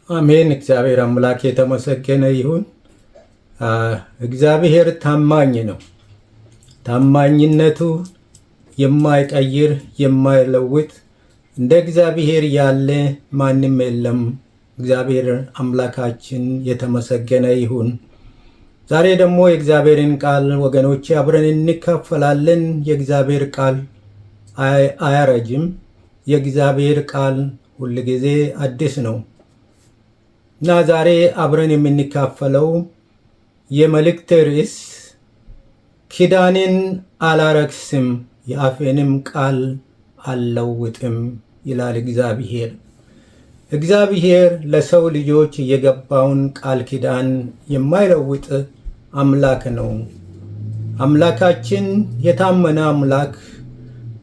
አሜን። እግዚአብሔር አምላክ የተመሰገነ ይሁን። እግዚአብሔር ታማኝ ነው። ታማኝነቱ የማይቀይር የማይለውጥ እንደ እግዚአብሔር ያለ ማንም የለም። እግዚአብሔር አምላካችን የተመሰገነ ይሁን። ዛሬ ደግሞ የእግዚአብሔርን ቃል ወገኖቼ አብረን እንካፈላለን። የእግዚአብሔር ቃል አያረጅም። የእግዚአብሔር ቃል ሁልጊዜ አዲስ ነው እና ዛሬ አብረን የምንካፈለው የመልእክት ርዕስ ኪዳኔን አላረክስም የአፌንም ቃል አልለውጥም ይላል እግዚአብሔር። እግዚአብሔር ለሰው ልጆች የገባውን ቃል ኪዳን የማይለውጥ አምላክ ነው። አምላካችን የታመነ አምላክ፣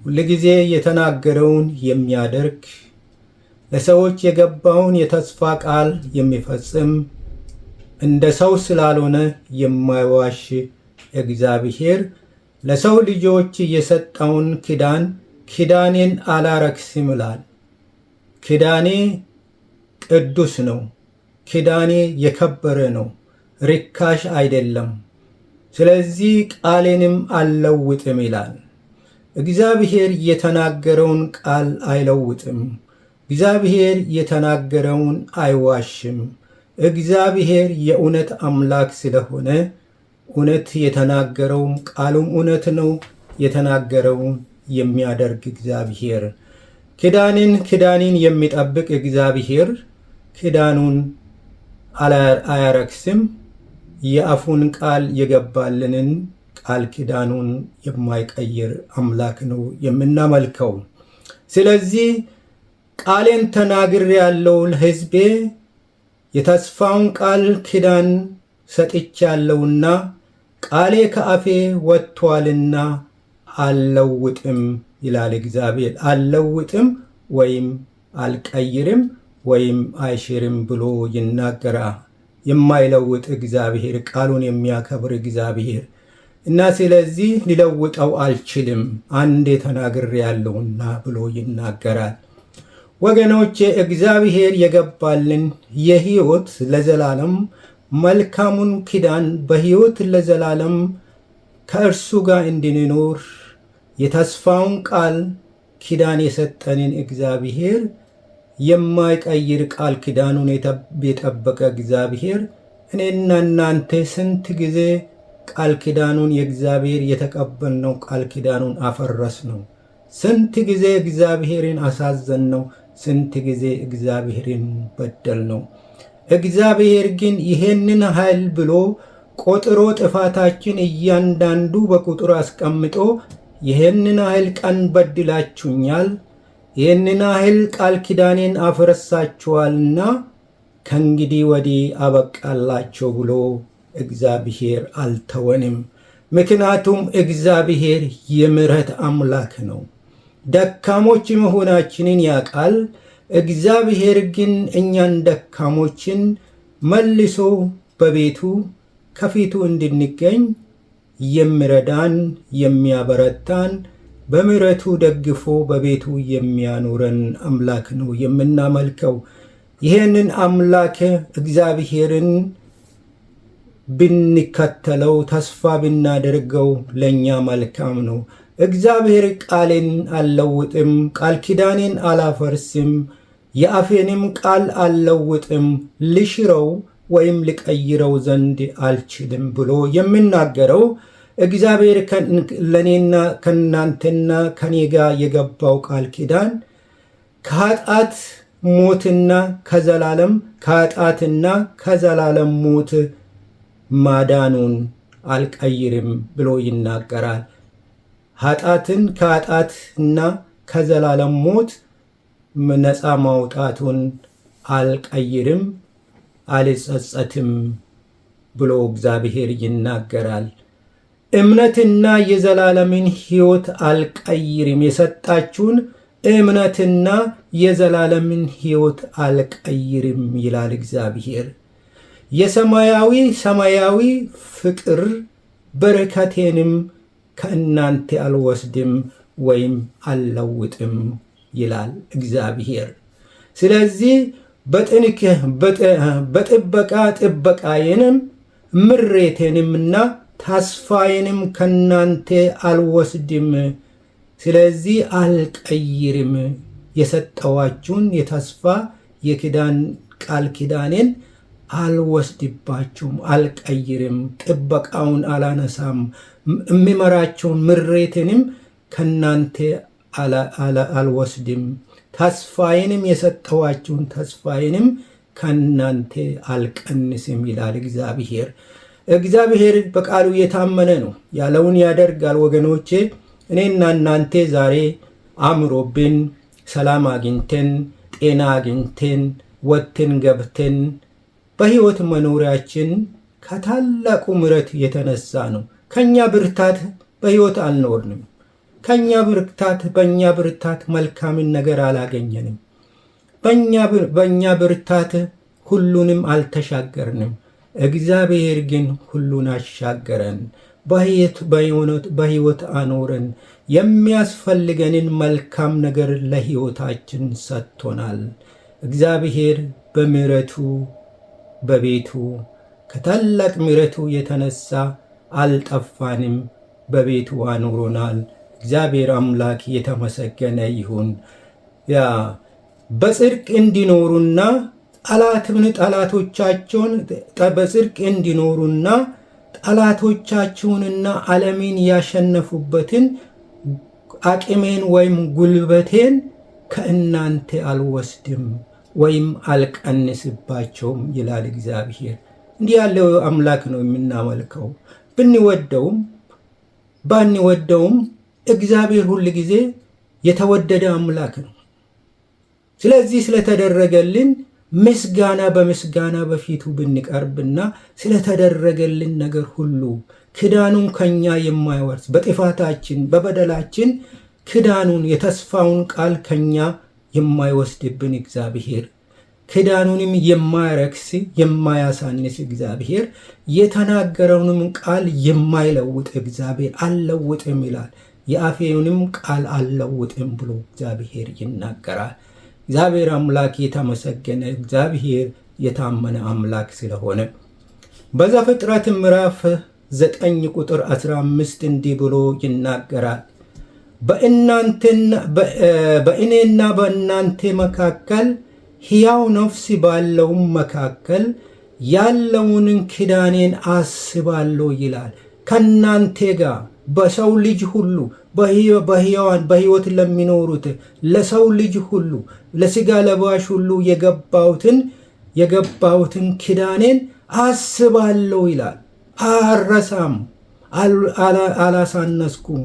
ሁልጊዜ የተናገረውን የሚያደርግ፣ ለሰዎች የገባውን የተስፋ ቃል የሚፈጽም፣ እንደ ሰው ስላልሆነ የማይዋሽ እግዚአብሔር ለሰው ልጆች የሰጠውን ኪዳኔን አላረክስም ይላል። ኪዳኔ ቅዱስ ነው። ኪዳኔ የከበረ ነው፣ ርካሽ አይደለም። ስለዚህ ቃሌንም አልለውጥም ይላል። እግዚአብሔር የተናገረውን ቃል አይለውጥም። እግዚአብሔር የተናገረውን አይዋሽም። እግዚአብሔር የእውነት አምላክ ስለሆነ እውነት የተናገረውም ቃሉም እውነት ነው። የተናገረውን የሚያደርግ እግዚአብሔር ኪዳኔን የሚጠብቅ እግዚአብሔር ኪዳኑን አያረክስም። የአፉን ቃል የገባልንን ቃል ኪዳኑን የማይቀይር አምላክ ነው የምናመልከው። ስለዚህ ቃሌን ተናግሬአለሁ፣ ለሕዝቤ የተስፋውን ቃል ኪዳን ሰጥቻለሁና ቃሌ ከአፌ ወጥቷልና አልለውጥም ይላል እግዚአብሔር። አልለውጥም ወይም አልቀይርም ወይም አይሽርም ብሎ ይናገራል። የማይለውጥ እግዚአብሔር፣ ቃሉን የሚያከብር እግዚአብሔር እና ስለዚህ ሊለውጠው አልችልም አንዴ ተናግሬአለሁና ብሎ ይናገራል። ወገኖቼ እግዚአብሔር የገባልን የሕይወት ለዘላለም መልካሙን ኪዳን በሕይወት ለዘላለም ከእርሱ ጋር እንድንኖር የተስፋውን ቃል ኪዳን የሰጠንን እግዚአብሔር፣ የማይቀይር ቃል ኪዳኑን የጠበቀ እግዚአብሔር፣ እኔና እናንተ ስንት ጊዜ ቃል ኪዳኑን የእግዚአብሔር የተቀበልነው ቃል ኪዳኑን አፈረስ ነው። ስንት ጊዜ እግዚአብሔርን አሳዘን ነው። ስንት ጊዜ እግዚአብሔርን በደል ነው። እግዚአብሔር ግን ይሄንን ኃይል ብሎ ቆጥሮ ጥፋታችን እያንዳንዱ በቁጥር አስቀምጦ ይሄንን ኃይል ቀን በድላችሁኛል፣ ይሄንን ኃይል ቃል ኪዳኔን አፈረሳችኋልና ከእንግዲህ ወዲህ አበቃላቸው ብሎ እግዚአብሔር አልተወንም። ምክንያቱም እግዚአብሔር የምሕረት አምላክ ነው። ደካሞች መሆናችንን ያውቃል። እግዚአብሔር ግን እኛን ደካሞችን መልሶ በቤቱ ከፊቱ እንድንገኝ የሚረዳን የሚያበረታን፣ በምሕረቱ ደግፎ በቤቱ የሚያኖረን አምላክ ነው የምናመልከው። ይህንን አምላክ እግዚአብሔርን ብንከተለው ተስፋ ብናደርገው ለእኛ መልካም ነው። እግዚአብሔር ቃሌን አልለውጥም፣ ቃል ኪዳኔን አላፈርስም፣ የአፌንም ቃል አልለውጥም፣ ልሽረው ወይም ልቀይረው ዘንድ አልችልም ብሎ የሚናገረው እግዚአብሔር ለእኔና ከእናንተና ከኔ ጋር የገባው ቃል ኪዳን ከኃጢአት ሞትና ከኃጢአትና ከዘላለም ሞት ማዳኑን አልቀይርም ብሎ ይናገራል። ኃጢአትን ከኃጢአትና ከዘላለም ሞት ነፃ ማውጣቱን አልቀይርም አልጸጸትም ብሎ እግዚአብሔር ይናገራል። እምነትና የዘላለምን ሕይወት አልቀይርም፣ የሰጣችሁን እምነትና የዘላለምን ሕይወት አልቀይርም ይላል እግዚአብሔር። ሰማያዊ ፍቅር በረከቴንም ከእናንተ አልወስድም ወይም አልለውጥም ይላል እግዚአብሔር። ስለዚህ በጥበቃ ጥበቃዬንም ምሬቴንምና ተስፋዬንም ከናንተ አልወስድም። ስለዚህ አልቀይርም። የሰጠዋችሁን የተስፋ የኪዳን ቃል ኪዳኔን አልወስድባችሁም፣ አልቀይርም። ጥበቃውን አላነሳም። የሚመራችሁን ምሬቴንም ከናንተ አልወስድም። ተስፋዬንም የሰጠዋችሁን ተስፋዬንም ከናንተ አልቀንስም ይላል እግዚአብሔር። እግዚአብሔር በቃሉ የታመነ ነው፣ ያለውን ያደርጋል። ወገኖቼ እኔና እናንተ ዛሬ አምሮብን ሰላም አግኝተን ጤና አግኝተን ወጥተን ገብተን በሕይወት መኖሪያችን ከታላቁ ምሕረት የተነሳ ነው። ከኛ ብርታት በሕይወት አልኖርንም። በእኛ ብርታት መልካምን ነገር አላገኘንም። በእኛ ብርታት ሁሉንም አልተሻገርንም። እግዚአብሔር ግን ሁሉን አሻገረን፣ በሕይወት አኖረን። የሚያስፈልገንን መልካም ነገር ለሕይወታችን ሰጥቶናል። እግዚአብሔር በምሕረቱ በቤቱ ከታላቅ ምሕረቱ የተነሳ አልጠፋንም፣ በቤቱ አኑሮናል። እግዚአብሔር አምላክ የተመሰገነ ይሁን። በጽድቅ እንዲኖሩና በጽድቅ እንዲኖሩና ጠላቶቻችሁንና ዓለምን ያሸነፉበትን አቅሜን ወይም ጉልበቴን ከእናንተ አልወስድም ወይም አልቀንስባቸውም ይላል እግዚአብሔር። እንዲህ ያለው አምላክ ነው የምናመልከው። ብንወደውም ባንወደውም እግዚአብሔር ሁል ጊዜ የተወደደ አምላክ ነው። ስለዚህ ስለተደረገልን ምስጋና በምስጋና በፊቱ ብንቀርብና ስለተደረገልን ነገር ሁሉ ክዳኑን ከኛ የማይወርስ በጥፋታችን በበደላችን ክዳኑን የተስፋውን ቃል ከኛ የማይወስድብን እግዚአብሔር ክዳኑንም የማያረክስ የማያሳንስ እግዚአብሔር የተናገረውንም ቃል የማይለውጥ እግዚአብሔር አልለውጥም ይላል። የአፌንም ቃል አልለውጥም ብሎ እግዚአብሔር ይናገራል። እግዚአብሔር አምላክ የተመሰገነ፣ እግዚአብሔር የታመነ አምላክ ስለሆነ በዘፍጥረት ምዕራፍ 9 ቁጥር 15 እንዲህ ብሎ ይናገራል። በእኔና በእናንተ መካከል ሕያው ነፍስ ባለውም መካከል ያለውን ኪዳኔን አስባለሁ ይላል። ከናንተ ጋር በሰው ልጅ ሁሉ በሕይወት ለሚኖሩት ለሰው ልጅ ሁሉ ለሥጋ ለባሽ ሁሉ የገባሁትን ኪዳኔን አስባለሁ ይላል። አልረሳም፣ አላሳነስኩም፣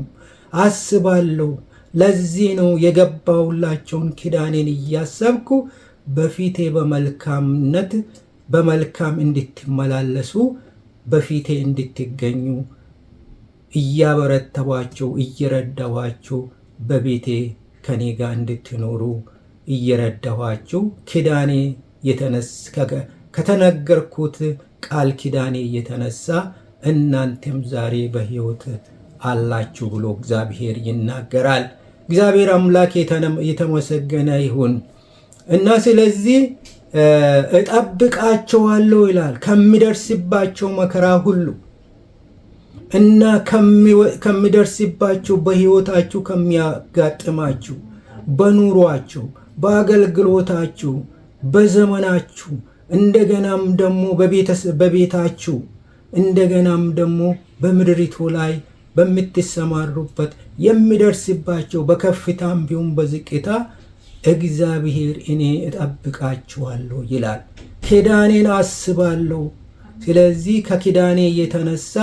አስባለሁ። ለዚህ ነው የገባሁላቸውን ኪዳኔን እያሰብኩ በፊቴ በመልካም እንድትመላለሱ በፊቴ እንድትገኙ እያበረተቧቸው እየረዳኋቸው በቤቴ ከኔ ጋር እንድትኖሩ እየረዳኋቸው ኪዳኔ ከተነገርኩት ቃል ኪዳኔ የተነሳ እናንተም ዛሬ በሕይወት አላችሁ ብሎ እግዚአብሔር ይናገራል። እግዚአብሔር አምላክ የተመሰገነ ይሁን እና ስለዚህ እጠብቃቸዋለሁ ይላል ከሚደርስባቸው መከራ ሁሉ እና ከሚደርስባቸው በሕይወታችሁ ከሚያጋጥማችሁ በኑሯችሁ በአገልግሎታችሁ በዘመናችሁ እንደገናም ደግሞ በቤታችሁ እንደገናም ደግሞ በምድሪቱ ላይ በምትሰማሩበት የሚደርስባቸው በከፍታም ቢሆን በዝቅታ እግዚአብሔር እኔ እጠብቃችኋለሁ ይላል። ኪዳኔን አስባለሁ። ስለዚህ ከኪዳኔ የተነሳ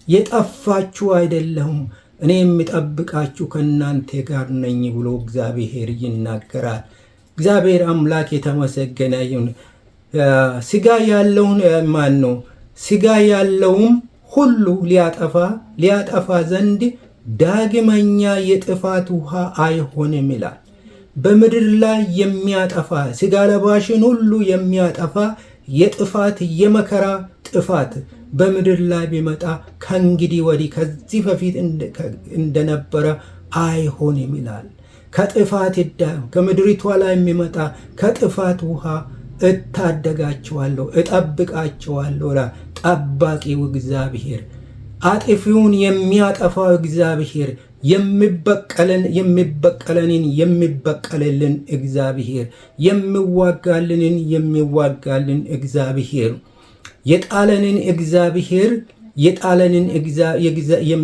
የጠፋችሁ አይደለሁም፣ እኔ የምጠብቃችሁ ከእናንተ ጋር ነኝ ብሎ እግዚአብሔር ይናገራል። እግዚአብሔር አምላክ የተመሰገነ ይሁን። ሥጋ ያለውም ሁሉ ሊያጠፋ ዘንድ ዳግመኛ የጥፋት ውሃ አይሆንም ይላል። በምድር ላይ የሚያጠፋ ሥጋ ለባሽን ሁሉ የሚያጠፋ የጥፋት የመከራ ጥፋት በምድር ላይ ቢመጣ ከእንግዲህ ወዲህ ከዚህ በፊት እንደነበረ አይሆንም ይላል። ከምድሪቷ ላይ የሚመጣ ከጥፋት ውሃ እታደጋቸዋለሁ፣ እጠብቃቸዋለሁ። ጠባቂው እግዚአብሔር፣ አጥፊውን የሚያጠፋው እግዚአብሔር፣ የሚበቀለንን የሚበቀልልን እግዚአብሔር፣ የሚዋጋልን እግዚአብሔር፣ የጣለንን እግዚአብሔር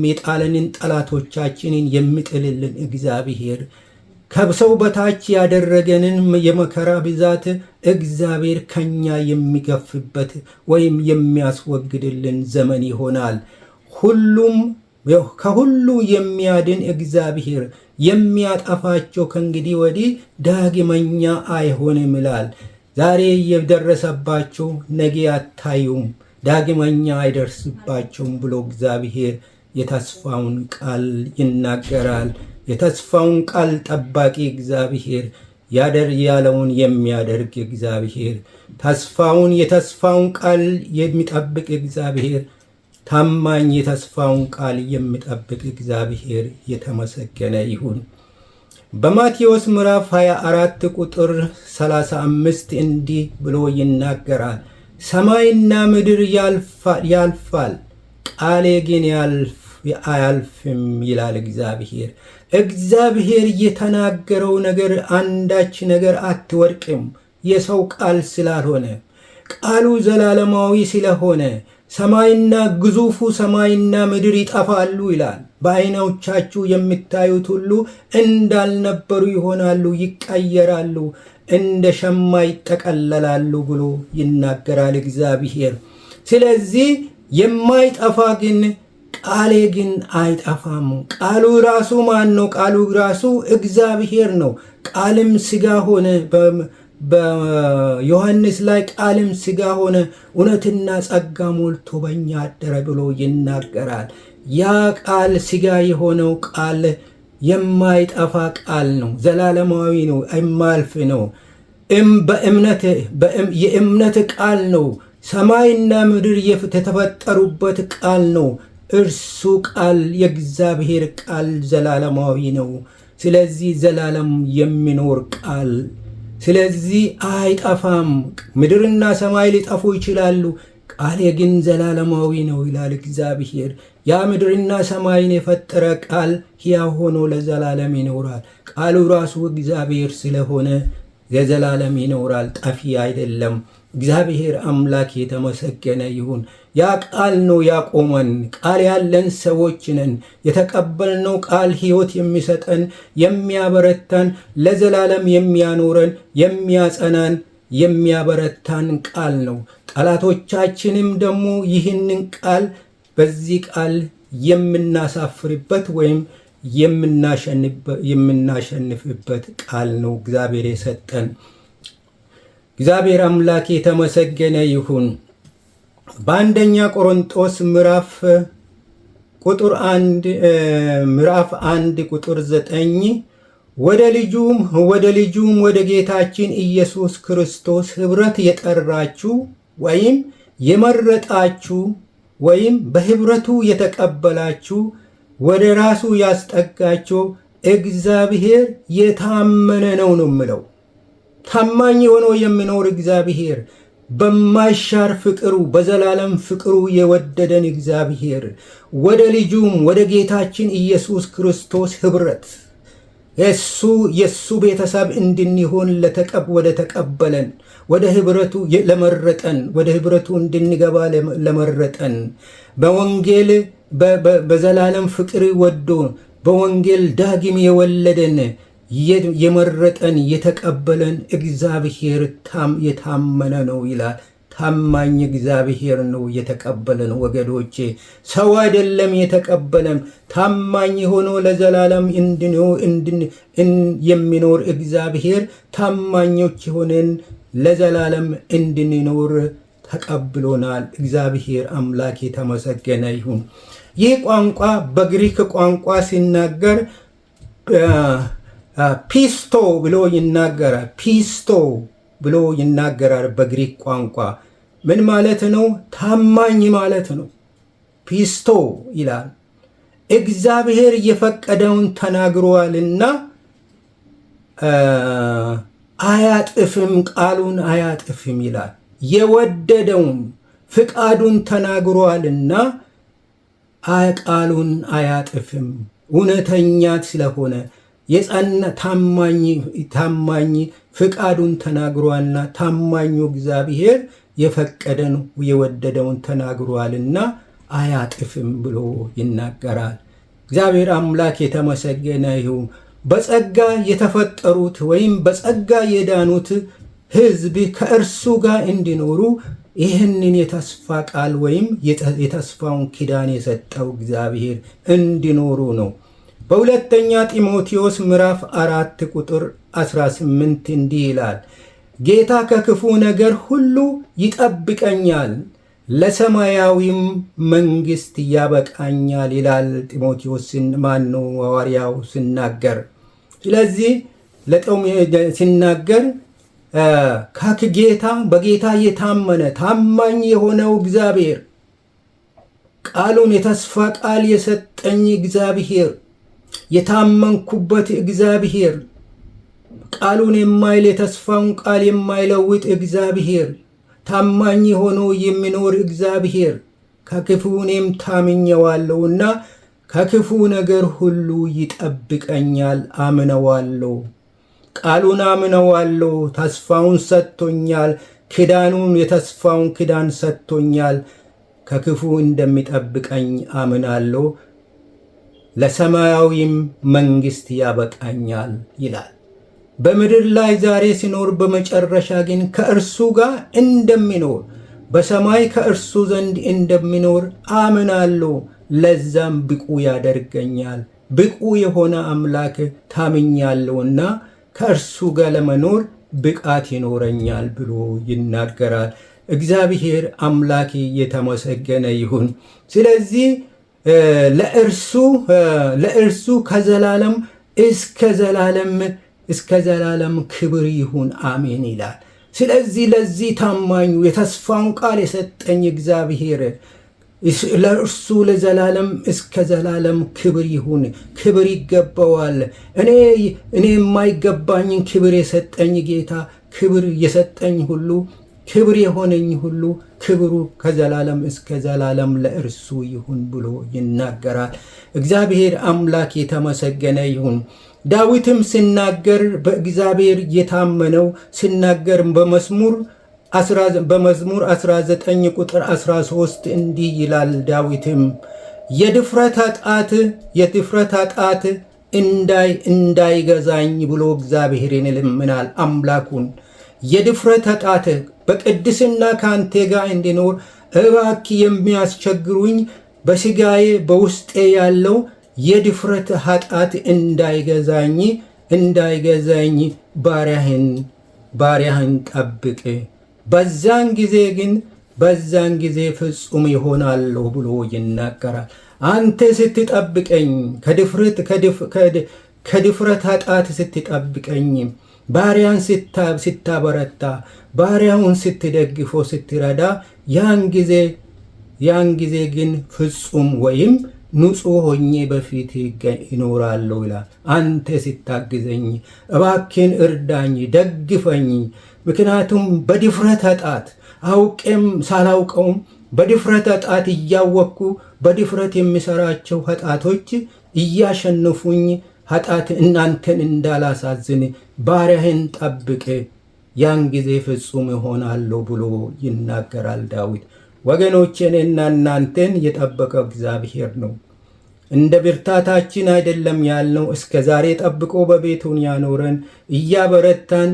የጣለንን ጠላቶቻችንን የሚጥልልን እግዚአብሔር፣ ከሰው በታች ያደረገንን የመከራ ብዛት እግዚአብሔር ከኛ የሚገፍበት ወይም የሚያስወግድልን ዘመን ይሆናል። ከሁሉ የሚያድን እግዚአብሔር የሚያጠፋቸው ከእንግዲህ ወዲህ ዳግመኛ አይሆንም ይላል። ዛሬ የደረሰባቸው ነገ አታዩም፣ ዳግመኛ አይደርስባቸውም ብሎ እግዚአብሔር የተስፋውን ቃል ይናገራል። የተስፋውን ቃል ጠባቂ እግዚአብሔር፣ ያለውን የሚያደርግ እግዚአብሔር፣ የተስፋውን ቃል የሚጠብቅ እግዚአብሔር፣ ታማኝ የተስፋውን ቃል የሚጠብቅ እግዚአብሔር የተመሰገነ ይሁን። በማቴዎስ ምዕራፍ 24 ቁጥር 35 እንዲህ ብሎ ይናገራል። ሰማይና ምድር ያልፋል፣ ቃሌ ግን አያልፍም ይላል እግዚአብሔር። እግዚአብሔር የተናገረው ነገር አንዳች ነገር አትወድቅም። የሰው ቃል ስላልሆነ፣ ቃሉ ዘላለማዊ ስለሆነ ሰማይና ግዙፉ ሰማይና ምድር ይጠፋሉ ይላል። በዓይኖቻችሁ የምታዩት ሁሉ እንዳልነበሩ ይሆናሉ፣ ይቀየራሉ፣ እንደ ሸማ ይጠቀለላሉ ብሎ ይናገራል እግዚአብሔር። ስለዚህ የማይጠፋ ግን ቃሌ ግን አይጠፋም። ቃሉ ራሱ ማን ነው? ቃሉ ራሱ እግዚአብሔር ነው። ቃልም ሥጋ ሆነ። በዮሐንስ ላይ ቃልም ሥጋ ሆነ፣ እውነትና ጸጋ ሞልቶ በእኛ አደረ ብሎ ይናገራል። ያ ቃል ሥጋ የሆነው ቃል የማይጠፋ ቃል ነው። ዘላለማዊ ነው፣ የማያልፍ ነው። የእምነት ቃል ነው። ሰማይና ምድር የተፈጠሩበት ቃል ነው። እርሱ ቃል የእግዚአብሔር ቃል ዘላለማዊ ነው። ስለዚህ ዘላለም የሚኖር ቃል፣ ስለዚህ አይጠፋም። ምድርና ሰማይ ሊጠፉ ይችላሉ፣ ቃሌ ግን ዘላለማዊ ነው ይላል እግዚአብሔር። ያ ምድርና ሰማይን የፈጠረ ቃል ሕያው ሆኖ ለዘላለም ይኖራል። ቃሉ ራሱ እግዚአብሔር ስለሆነ የዘላለም ይኖራል፣ ጠፊ አይደለም። እግዚአብሔር አምላክ የተመሰገነ ይሁን። ያ ቃል ነው ያቆመን። ቃል ያለን ሰዎች ነን። የተቀበልነው ቃል ሕይወት የሚሰጠን፣ የሚያበረታን፣ ለዘላለም የሚያኖረን፣ የሚያጸናን፣ የሚያበረታን ቃል ነው። ጠላቶቻችንም ደግሞ ይህንን ቃል በዚህ ቃል የምናሳፍርበት ወይም የምናሸንፍበት ቃል ነው እግዚአብሔር የሰጠን። እግዚአብሔር አምላክ የተመሰገነ ይሁን። በአንደኛ ቆሮንጦስ ምዕራፍ 1 ቁጥር 9 ወደ ልጁም ወደ ጌታችን ኢየሱስ ክርስቶስ ኅብረት የጠራችሁ ወይም የመረጣችሁ ወይም በኅብረቱ የተቀበላችሁ ወደ ራሱ ያስጠጋችሁ እግዚአብሔር የታመነ ነው የምለው። ታማኝ ሆኖ የሚኖር እግዚአብሔር፣ በማይሻር ፍቅሩ በዘላለም ፍቅሩ የወደደን እግዚአብሔር ወደ ልጁም ወደ ጌታችን ኢየሱስ ክርስቶስ ኅብረት የሱ ቤተሰብ እንድንሆን ወደ ተቀበለን ወደ ኅብረቱ ለመረጠን ወደ ኅብረቱ እንድንገባ ለመረጠን በወንጌል በዘላለም ፍቅር ወዶ በወንጌል ዳግም የወለደን የመረጠን የተቀበለን እግዚአብሔር የታመነ ነው ይላል። ታማኝ እግዚአብሔር ነው የተቀበለን ወገኖቼ፣ ሰው አይደለም የተቀበለም። ታማኝ ሆኖ ለዘላለም የሚኖር እግዚአብሔር ታማኞች ሆነን ለዘላለም እንድንኖር ተቀብሎናል። እግዚአብሔር አምላክ የተመሰገነ ይሁን። ይህ ቋንቋ በግሪክ ቋንቋ ሲናገር ፒስቶ ብሎ ይናገራል። ፒስቶ ብሎ ይናገራል በግሪክ ቋንቋ። ምን ማለት ነው? ታማኝ ማለት ነው። ፒስቶ ይላል። እግዚአብሔር የፈቀደውን ተናግሯልና አያጥፍም፣ ቃሉን አያጥፍም ይላል። የወደደውን ፍቃዱን ተናግሯልና ቃሉን አያጥፍም። እውነተኛ ስለሆነ የጸና ታማኝ ፍቃዱን ተናግሯልና ታማኙ እግዚአብሔር የፈቀደን የወደደውን ተናግሯልና አያጥፍም ብሎ ይናገራል። እግዚአብሔር አምላክ የተመሰገነ ይሁን። በጸጋ የተፈጠሩት ወይም በጸጋ የዳኑት ሕዝብ ከእርሱ ጋር እንዲኖሩ ይህንን የተስፋ ቃል ወይም የተስፋውን ኪዳን የሰጠው እግዚአብሔር እንዲኖሩ ነው። በሁለተኛ ጢሞቴዎስ ምዕራፍ 4 ቁጥር 18 እንዲህ ይላል፣ ጌታ ከክፉ ነገር ሁሉ ይጠብቀኛል፣ ለሰማያዊም መንግሥት ያበቃኛል ይላል ጢሞቴዎስን ሐዋርያው ሲናገር። ስለዚህ ሲናገር በጌታ የታመነ ታማኝ የሆነው እግዚአብሔር ቃሉን የተስፋ ቃል የሰጠኝ እግዚአብሔር የታመንኩበት እግዚአብሔር ቃሉን የማይል የተስፋውን ቃል የማይለውጥ እግዚአብሔር ታማኝ ሆኖ የሚኖር እግዚአብሔር ከክፉ እኔም ታምኘዋለሁና ከክፉ ነገር ሁሉ ይጠብቀኛል፣ አምነዋለሁ። ቃሉን አምነዋለሁ። ተስፋውን ሰጥቶኛል። ኪዳኑን የተስፋውን ኪዳን ሰጥቶኛል። ከክፉ እንደሚጠብቀኝ አምናለሁ። ለሰማያዊም መንግሥት ያበቃኛል ይላል። በምድር ላይ ዛሬ ሲኖር በመጨረሻ ግን ከእርሱ ጋር እንደሚኖር በሰማይ ከእርሱ ዘንድ እንደሚኖር አምናለሁ። ለዛም ብቁ ያደርገኛል። ብቁ የሆነ አምላክ ታምኛለሁና ከእርሱ ጋር ለመኖር ብቃት ይኖረኛል ብሎ ይናገራል። እግዚአብሔር አምላክ የተመሰገነ ይሁን። ስለዚህ ለእርሱ ከዘላለም እስከ ዘላለም ክብር ይሁን፣ አሜን ይላል። ስለዚህ ለዚህ ታማኙ የተስፋውን ቃል የሰጠኝ እግዚአብሔር ለእርሱ ለዘላለም እስከ ዘላለም ክብር ይሁን። ክብር ይገባዋል። እኔ የማይገባኝን ክብር የሰጠኝ ጌታ ክብር የሰጠኝ ሁሉ ክብር የሆነኝ ሁሉ ክብሩ ከዘላለም እስከ ዘላለም ለእርሱ ይሁን ብሎ ይናገራል። እግዚአብሔር አምላክ የተመሰገነ ይሁን። ዳዊትም ሲናገር በእግዚአብሔር የታመነው ሲናገር በመዝሙር 19 ቁጥር 13 እንዲህ ይላል። ዳዊትም የድፍረት ኃጢአት እንዳይገዛኝ ብሎ እግዚአብሔርን ይለምናል አምላኩን። የድፍረት ኃጢአት በቅድስና ከአንተ ጋር እንዲኖር እባክህ የሚያስቸግሩኝ በሥጋዬ በውስጤ ያለው የድፍረት ኃጢአት እንዳይገዛኝ ባሪያህን ጠብቅ፣ በዛን ጊዜ ፍጹም ይሆናለሁ ብሎ ይናገራል። አንተ ስትጠብቀኝ ከድፍረት ኃጢአት ስትጠብቀኝ ባሪያን ስታበረታ ባሪያውን ስትደግፎ ስትረዳ ያን ጊዜ ግን ፍጹም ወይም ንጹሕ ሆኜ በፊት ይኖራለሁ ይላል። አንተ ስታግዘኝ እባክን እርዳኝ፣ ደግፈኝ። ምክንያቱም በድፍረት ኃጢአት አውቄም ሳላውቀውም በድፍረት ኃጢአት እያወቅኩ በድፍረት የሚሰራቸው ኃጢአቶች እያሸነፉኝ ኃጢአት እናንተን እንዳላሳዝን ባሪያህን ጠብቅ፣ ያን ጊዜ ፍጹም ይሆናለሁ ብሎ ይናገራል ዳዊት። ወገኖቼ እኔና እናንተን የጠበቀው እግዚአብሔር ነው። እንደ ብርታታችን አይደለም ያልነው። እስከ ዛሬ ጠብቆ በቤቱን ያኖረን እያበረታን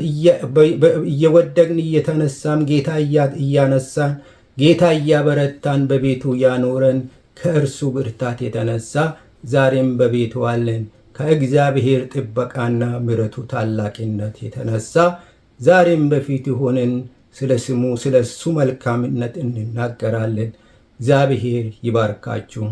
እየወደቅን እየተነሳም ጌታ እያነሳን ጌታ እያበረታን በቤቱ ያኖረን ከእርሱ ብርታት የተነሳ ዛሬም በቤቱ አለን። ከእግዚአብሔር ጥበቃና ምሕረቱ ታላቅነት የተነሳ ዛሬም በፊቱ ሆነን ስለ እሱ መልካምነት እንናገራለን። እግዚአብሔር ይባርካችሁ።